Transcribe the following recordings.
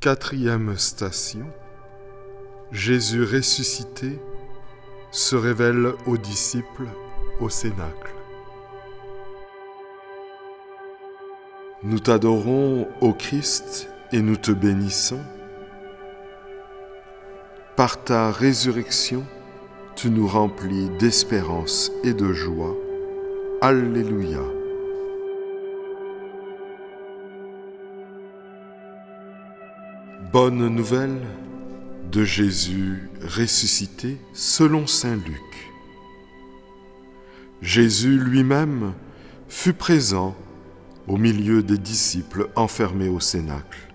Quatrième station, Jésus ressuscité se révèle aux disciples au Cénacle. Nous t'adorons, ô Christ, et nous te bénissons. Par ta résurrection, tu nous remplis d'espérance et de joie. Alléluia. Bonne nouvelle de Jésus ressuscité selon saint Luc. Jésus lui-même fut présent au milieu des disciples enfermés au Cénacle.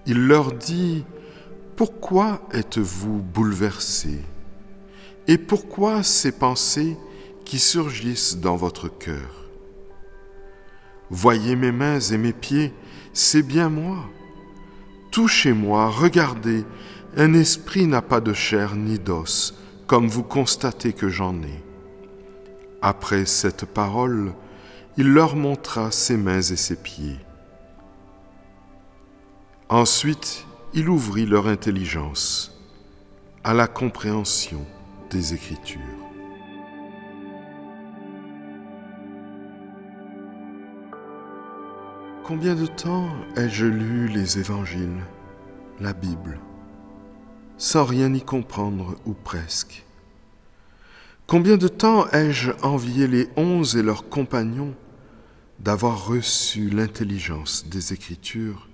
Il leur dit : « Pourquoi êtes-vous bouleversés ? Et pourquoi ces pensées qui surgissent dans votre cœur ? Voyez mes mains et mes pieds, c'est bien moi. Touchez-moi, regardez, un esprit n'a pas de chair ni d'os, comme vous constatez que j'en ai. » Après cette parole, il leur montra ses mains et ses pieds. Ensuite, il ouvrit leur intelligence à la compréhension des Écritures. Combien de temps ai-je lu les évangiles, la Bible, sans rien y comprendre ou presque ? Combien de temps ai-je envié les 11 et leurs compagnons d'avoir reçu l'intelligence des Écritures ?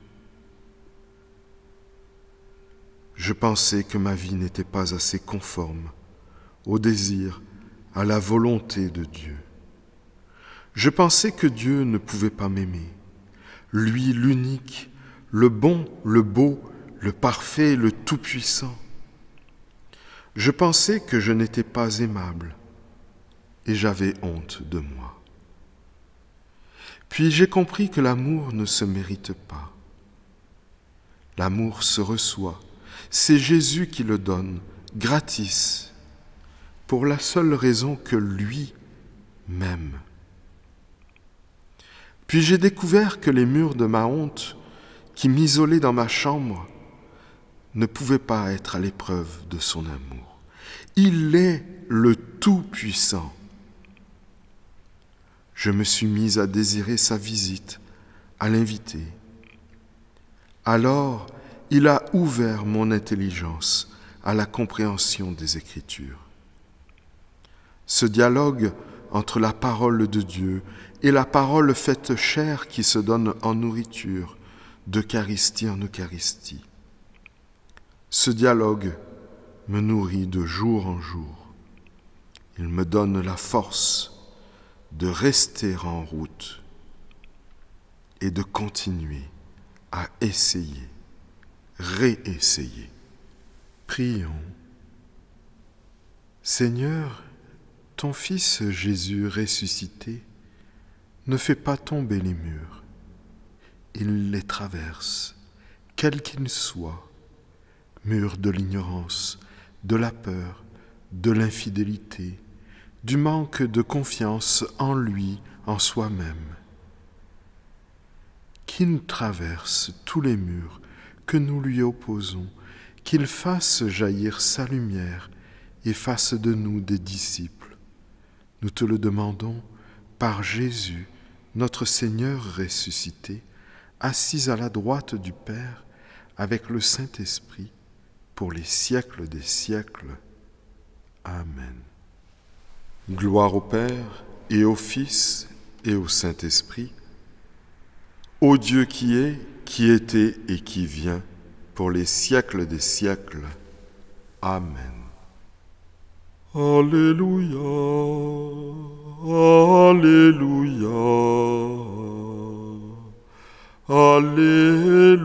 Je pensais que ma vie n'était pas assez conforme au désir, à la volonté de Dieu. Je pensais que Dieu ne pouvait pas m'aimer. Lui l'unique, le bon, le beau, le parfait, le tout-puissant. Je pensais que je n'étais pas aimable et j'avais honte de moi. Puis j'ai compris que l'amour ne se mérite pas. L'amour se reçoit. C'est Jésus qui le donne, gratis, pour la seule raison que lui m'aime. Puis j'ai découvert que les murs de ma honte, qui m'isolaient dans ma chambre, ne pouvaient pas être à l'épreuve de son amour. Il est le Tout-Puissant. Je me suis mis à désirer sa visite, à l'inviter. Alors, il a ouvert mon intelligence à la compréhension des Écritures. Ce dialogue entre la parole de Dieu et la parole faite chair qui se donne en nourriture, d'Eucharistie en Eucharistie. Ce dialogue me nourrit de jour en jour. Il me donne la force de rester en route et de continuer à essayer, réessayer. Prions. Seigneur, ton Fils Jésus ressuscité ne fait pas tomber les murs. Il les traverse, quels qu'ils soient, murs de l'ignorance, de la peur, de l'infidélité, du manque de confiance en lui, en soi-même. Qu'il traverse tous les murs que nous lui opposons, qu'il fasse jaillir sa lumière et fasse de nous des disciples. Nous te le demandons par Jésus, notre Seigneur ressuscité, assis à la droite du Père avec le Saint-Esprit, pour les siècles des siècles. Amen. Gloire au Père et au Fils et au Saint-Esprit, ô Dieu qui est, qui était et qui vient, pour les siècles des siècles. Amen. Alléluia, Alléluia, Alléluia.